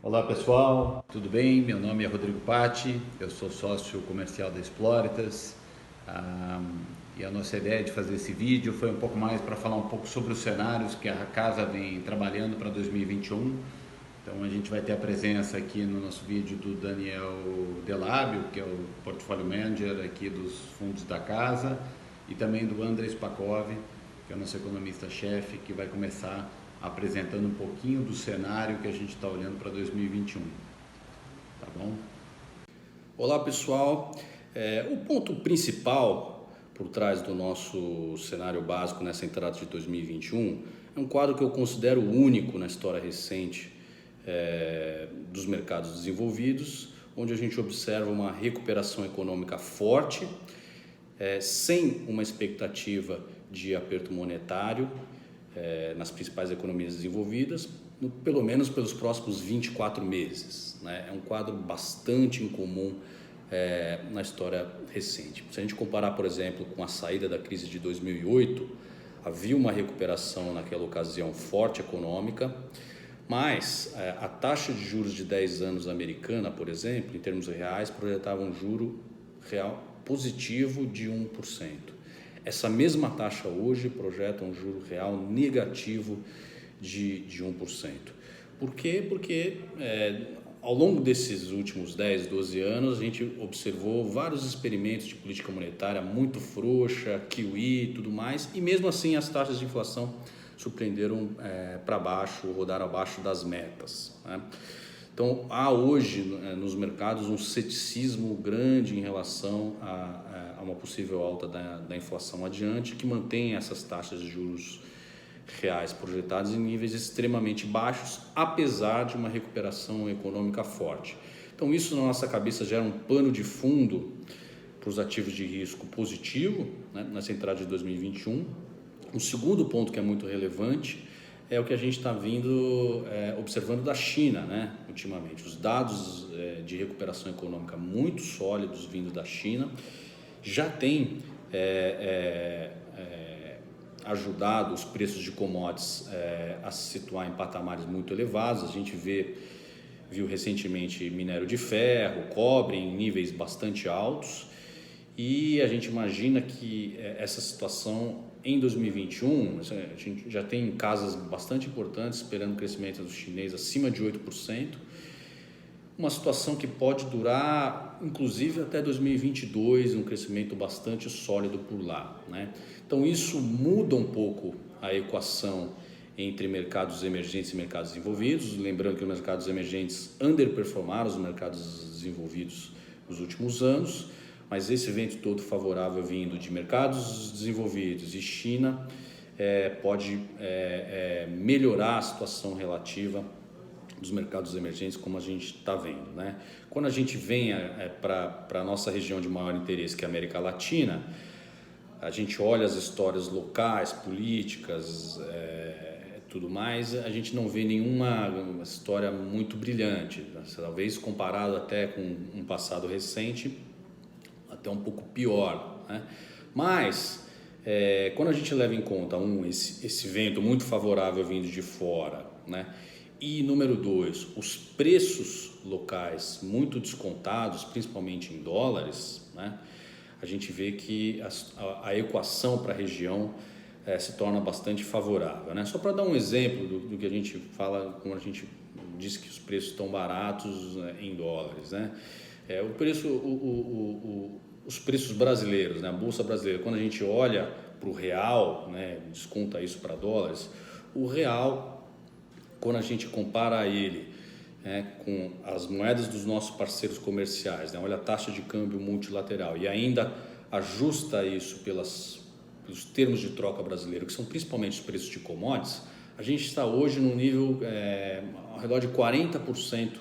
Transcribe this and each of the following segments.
Olá pessoal, tudo bem? Meu nome é Rodrigo Patti, eu sou sócio comercial da Exploritas e a nossa ideia de fazer esse vídeo foi um pouco mais para falar um pouco sobre os cenários que a casa vem trabalhando para 2021. Então a gente vai ter a presença aqui no nosso vídeo do Daniel Delabio, que é o Portfólio Manager aqui dos fundos da casa, e também do André Spakov, que é o nosso economista-chefe, que vai começar apresentando um pouquinho do cenário que a gente está olhando para 2021. Tá bom? Olá pessoal, o ponto principal por trás do nosso cenário básico nessa entrada de 2021 é um quadro que eu considero único na história recente dos mercados desenvolvidos, onde a gente observa uma recuperação econômica forte, sem uma expectativa de aperto monetário nas principais economias desenvolvidas, pelo menos pelos próximos 24 meses. Né? É um quadro bastante incomum na história recente. Se a gente comparar, por exemplo, com a saída da crise de 2008, havia uma recuperação naquela ocasião forte econômica, mas a taxa de juros de 10 anos americana, por exemplo, em termos reais, projetava um juro real positivo de 1%. Essa mesma taxa hoje projeta um juro real negativo de 1%. Por quê? Porque ao longo desses últimos 10, 12 anos, a gente observou vários experimentos de política monetária muito frouxa, QE e tudo mais, e mesmo assim as taxas de inflação surpreenderam para baixo, rodaram abaixo das metas. Né? Então, há hoje nos mercados um ceticismo grande em relação a uma possível alta da inflação adiante, que mantém essas taxas de juros reais projetadas em níveis extremamente baixos, apesar de uma recuperação econômica forte. Então, isso na nossa cabeça gera um pano de fundo para os ativos de risco positivo, né, nessa entrada de 2021. Um segundo ponto que é muito relevante é o que a gente está observando da China, né, ultimamente. Os dados de recuperação econômica muito sólidos vindo da China já têm ajudado os preços de commodities a se situar em patamares muito elevados. A gente viu recentemente minério de ferro, cobre em níveis bastante altos, e a gente imagina que essa situação em 2021, a gente já tem casas bastante importantes esperando o crescimento dos chineses acima de 8%, uma situação que pode durar inclusive até 2022, um crescimento bastante sólido por lá. Né? Então isso muda um pouco a equação entre mercados emergentes e mercados desenvolvidos, lembrando que os mercados emergentes underperformaram os mercados desenvolvidos nos últimos anos, mas esse vento todo favorável vindo de mercados desenvolvidos e China pode melhorar a situação relativa dos mercados emergentes, como a gente está vendo. Né? Quando a gente vem para a nossa região de maior interesse, que é a América Latina, a gente olha as histórias locais, políticas, tudo mais, a gente não vê nenhuma história muito brilhante, talvez comparado até com um passado recente, até um pouco pior. Né? Mas, quando a gente leva em conta, esse vento muito favorável vindo de fora, né? E número 2, os preços locais muito descontados, principalmente em dólares, né? A gente vê que a equação para a região se torna bastante favorável. Né? Só para dar um exemplo do que a gente fala, quando a gente diz que os preços estão baratos em dólares. Né? Os preços brasileiros, né? A Bolsa Brasileira, quando a gente olha para o real, né? Desconta isso para dólares, o real, quando a gente compara ele com as moedas dos nossos parceiros comerciais, né? Olha a taxa de câmbio multilateral e ainda ajusta isso pelos termos de troca brasileiro, que são principalmente os preços de commodities, a gente está hoje num nível ao redor de 40%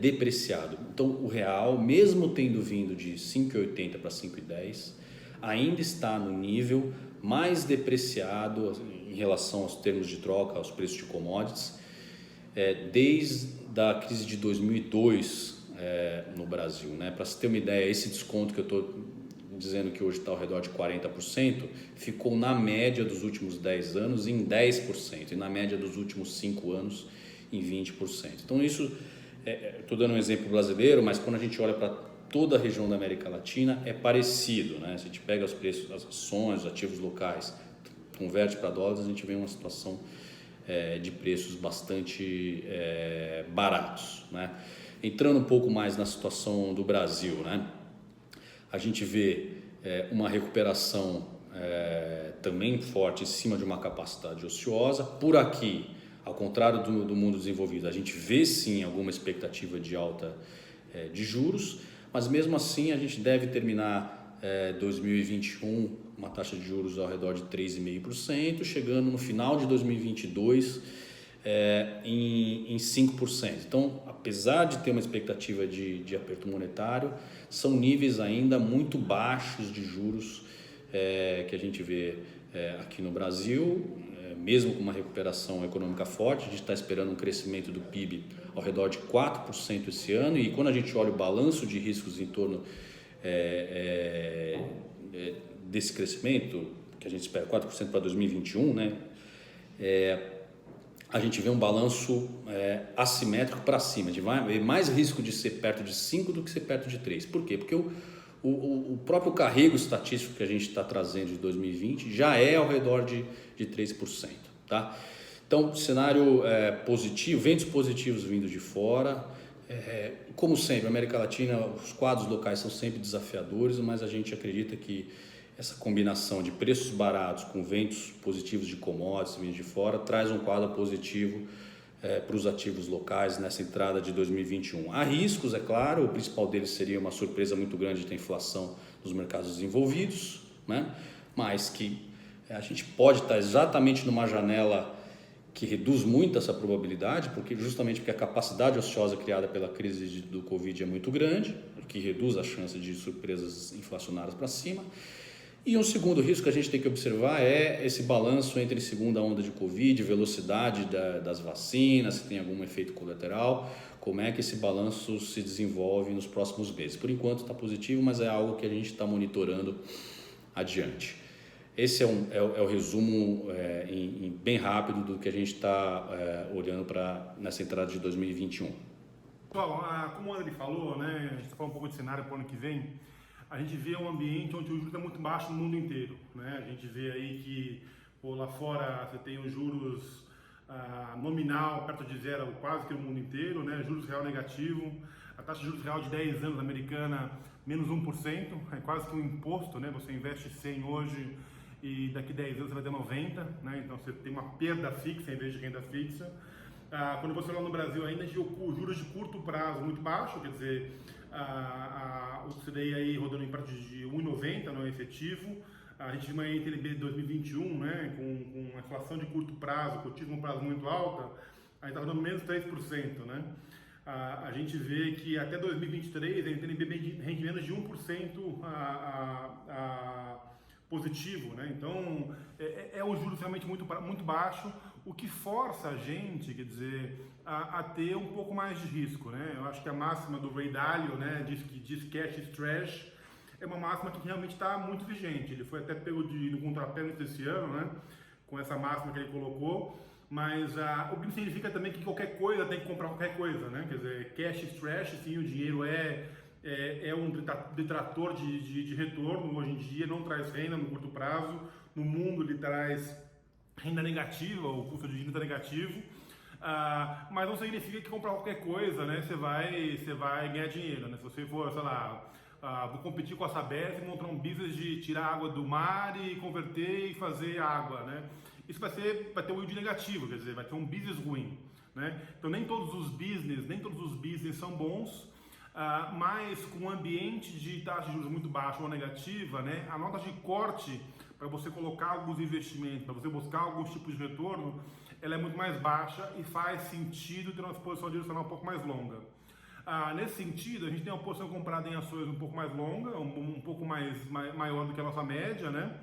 depreciado. Então o real, mesmo tendo vindo de 5,80 para 5,10, ainda está no nível mais depreciado em relação aos termos de troca, aos preços de commodities, desde a crise de 2002 no Brasil. Né? Para se ter uma ideia, esse desconto que eu estou dizendo que hoje está ao redor de 40%, ficou na média dos últimos 10 anos em 10%, e na média dos últimos 5 anos em 20%. Então isso, estou dando um exemplo brasileiro, mas quando a gente olha para toda a região da América Latina é parecido, né? Se a gente pega os preços, as ações, os ativos locais, converte para dólares, a gente vê uma situação de preços bastante baratos, né? Entrando um pouco mais na situação do Brasil, né? A gente vê uma recuperação também forte em cima de uma capacidade ociosa. Por aqui, ao contrário do mundo desenvolvido, a gente vê sim alguma expectativa de alta de juros, mas mesmo assim a gente deve terminar 2021 uma taxa de juros ao redor de 3,5%, chegando no final de 2022 em 5%. Então, apesar de ter uma expectativa de aperto monetário, são níveis ainda muito baixos de juros que a gente vê aqui no Brasil, mesmo com uma recuperação econômica forte. A gente está esperando um crescimento do PIB ao redor de 4% esse ano, e quando a gente olha o balanço de riscos em torno desse crescimento, que a gente espera 4% para 2021, né? A gente vê um balanço assimétrico para cima. A gente vai mais risco de ser perto de 5 do que ser perto de 3. Por quê? Porque o próprio carrego estatístico que a gente está trazendo de 2020 já é ao redor de 3%. Tá? Então, cenário positivo, ventos positivos vindo de fora. Como sempre, a América Latina, os quadros locais são sempre desafiadores, mas a gente acredita que essa combinação de preços baratos com ventos positivos de commodities vindo de fora traz um quadro positivo para os ativos locais nessa entrada de 2021. Há riscos, é claro, o principal deles seria uma surpresa muito grande da inflação nos mercados desenvolvidos, né? Mas que a gente pode estar exatamente numa janela que reduz muito essa probabilidade, justamente porque a capacidade ociosa criada pela crise do Covid é muito grande, que reduz a chance de surpresas inflacionárias para cima. E um segundo risco que a gente tem que observar é esse balanço entre segunda onda de Covid, velocidade das vacinas, se tem algum efeito colateral, como é que esse balanço se desenvolve nos próximos meses. Por enquanto está positivo, mas é algo que a gente está monitorando adiante. Esse é o resumo bem rápido do que a gente está olhando nessa entrada de 2021. Pessoal, como o André falou, né, a gente está falando um pouco de cenário para o ano que vem. A gente vê um ambiente onde o juros está muito baixo no mundo inteiro, né? A gente vê aí que lá fora você tem os juros nominal perto de zero quase que no mundo inteiro, né? Juros real negativo, a taxa de juros real de 10 anos americana menos 1%, é quase que um imposto, né? Você investe 100 hoje e daqui 10 anos você vai ter 90, né? Então você tem uma perda fixa em vez de renda fixa. Quando você olha no Brasil ainda, a gente vê juros de curto prazo muito baixo, quer dizer, o CDI aí rodando em parte de 1,90 no efetivo. A gente viu uma NTNB de 2021, né, com uma inflação de curto prazo, cotismo a prazo muito alta, aí está rodando menos 3%, né? A gente vê que até 2023 a NTNB rende menos de 1% positivo, né? Então é um juros realmente muito baixo, o que força a gente, quer dizer, a ter um pouco mais de risco, né? Eu acho que a máxima do Ray Dalio, né, diz cash is trash, é uma máxima que realmente está muito vigente. Ele foi até pego no contrapé desse ano, né, com essa máxima que ele colocou, mas o que significa também que qualquer coisa tem que comprar qualquer coisa, né? Quer dizer, cash is trash, sim, o dinheiro é um detrator de retorno. Hoje em dia não traz renda no curto prazo, no mundo ele traz renda negativa, o custo de renda negativo, mas não significa que comprar qualquer coisa, né, você vai ganhar dinheiro, né? Se você for, sei lá, vou competir com a Sabesp e montar um business de tirar água do mar e converter e fazer água, né? Isso vai ter um yield negativo, quer dizer, vai ter um business ruim, né? Então nem todos os business são bons, mas com um ambiente de taxa de juros muito baixa ou negativa, né, a nota de corte para você colocar alguns investimentos, para você buscar alguns tipos de retorno, ela é muito mais baixa e faz sentido ter uma exposição direcional um pouco mais longa. Nesse sentido, a gente tem uma posição comprada em ações um pouco mais longa, um pouco maior do que a nossa média, né?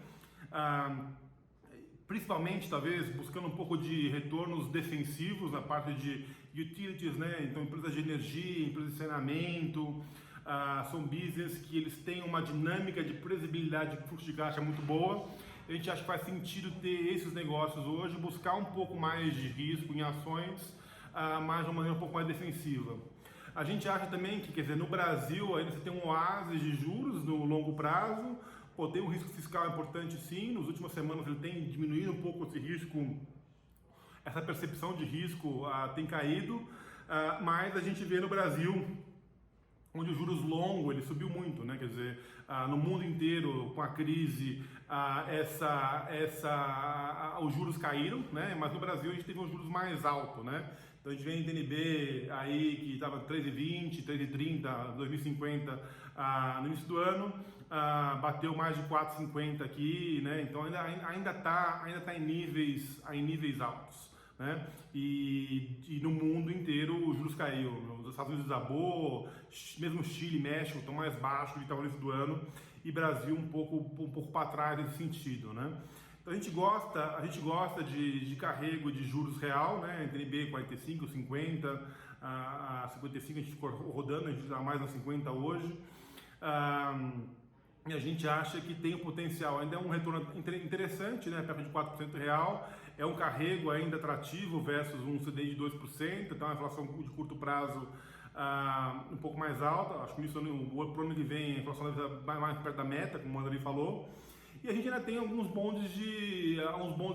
Principalmente, talvez, buscando um pouco de retornos defensivos na parte de utilities, né? Então, empresas de energia, empresas de saneamento, são business que eles têm uma dinâmica de previsibilidade de fluxo de caixa muito boa. A gente acha que faz sentido ter esses negócios hoje, buscar um pouco mais de risco em ações mas de uma maneira um pouco mais defensiva. A gente acha também que, quer dizer, no Brasil ainda você tem um oásis de juros no longo prazo, tem um risco fiscal importante sim, nas últimas semanas ele tem diminuído um pouco esse risco, essa percepção de risco tem caído, mas a gente vê no Brasil onde o juros longo ele subiu muito, né? Quer dizer, no mundo inteiro com a crise os juros caíram, né? Mas no Brasil a gente teve um juros mais alto, né? Então a gente vê em DNB aí que estava 3,20, 3,30, 2050 no início do ano, bateu mais de 4,50 aqui, né? Então ainda tá em níveis altos, né? E no mundo inteiro os juros caíram. Os Estados Unidos desabou, mesmo Chile e México estão mais baixos do que estavam no início do ano, e Brasil um pouco para trás nesse sentido, né? Então a gente gosta de carrego de juros real, né? DNB 45, 50, a 55 a gente ficou rodando, a gente está mais na 50 hoje. E a gente acha que tem um potencial, ainda é um retorno interessante, né? Perto de 4% real, é um carrego ainda atrativo versus um CDI de 2%, então a inflação de curto prazo um pouco mais alta, acho que isso o ano que vem a inflação vai mais perto da meta, como o André falou. E a gente ainda tem alguns bondes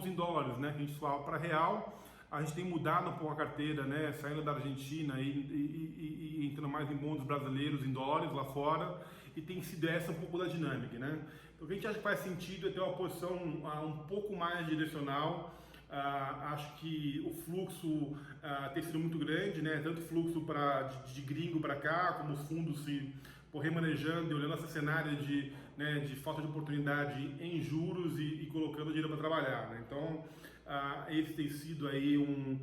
em dólares, né? Que a gente fala para real. A gente tem mudado um pouco a carteira, né? Saindo da Argentina e entrando mais em bondes brasileiros em dólares lá fora. E tem sido essa um pouco da dinâmica, né? Então o que a gente acha que faz sentido é ter uma posição um pouco mais direcional. Acho que o fluxo tem sido muito grande, né? Tanto fluxo de gringo para cá, como os fundos se remanejando e olhando esse cenário de falta de oportunidade em juros e colocando dinheiro para trabalhar, né? Então esse tem sido aí um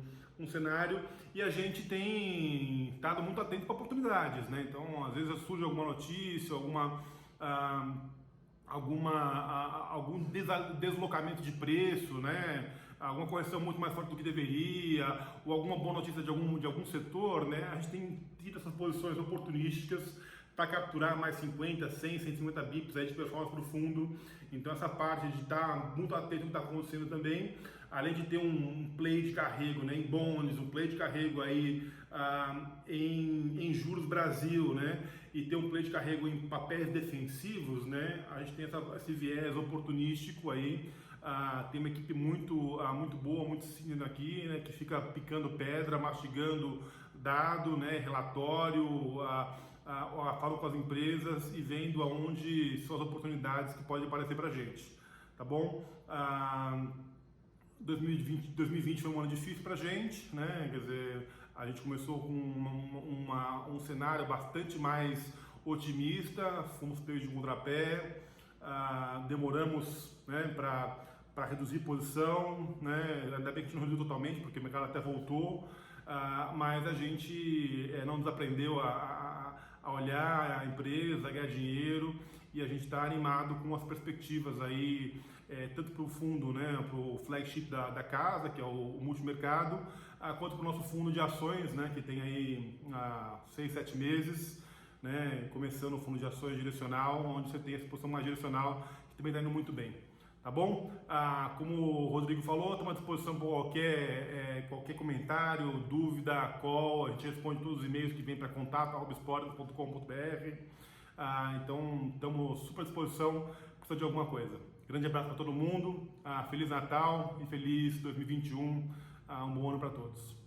cenário, e a gente tem estado muito atento para oportunidades, né? Então às vezes surge alguma notícia, algum deslocamento de preço, né? Alguma correção muito mais forte do que deveria, ou alguma boa notícia de algum setor, né? A gente tem tido essas posições oportunísticas para capturar mais 50, 100, 150 bips aí de performance para o fundo. Então essa parte de estar muito atento ao que está acontecendo também, além de ter um play de carrego, né, em bonds, um play de carrego aí em juros Brasil, né, e ter um play de carrego em papéis defensivos, né, a gente tem esse viés oportunístico aí. Tem uma equipe muito boa, muito senior aqui, né, que fica picando pedra, mastigando dado, né, relatório, falo com as empresas e vendo aonde são as oportunidades que podem aparecer para a gente, tá bom? 2020 foi um ano difícil para a gente, né? Quer dizer, a gente começou com um cenário bastante mais otimista, fomos pegos de contrapé, demoramos, né, para reduzir posição, né? Ainda bem que a gente não reduziu totalmente, porque o mercado até voltou, mas a gente não desaprendeu a olhar a empresa, a ganhar dinheiro, e a gente está animado com as perspectivas aí, tanto para o fundo, né, para o flagship da casa, que é o multimercado, quanto para o nosso fundo de ações, né, que tem aí 6, 7 meses, né, começando o fundo de ações direcional, onde você tem essa posição mais direcional, que também está indo muito bem. Tá bom? Como o Rodrigo falou, estamos à disposição para qualquer comentário, dúvida, call. A gente responde todos os e-mails que vêm para contato@sporters.com.br. Então, estamos super à disposição, precisa de alguma coisa. Grande abraço para todo mundo, Feliz Natal e feliz 2021, um bom ano para todos.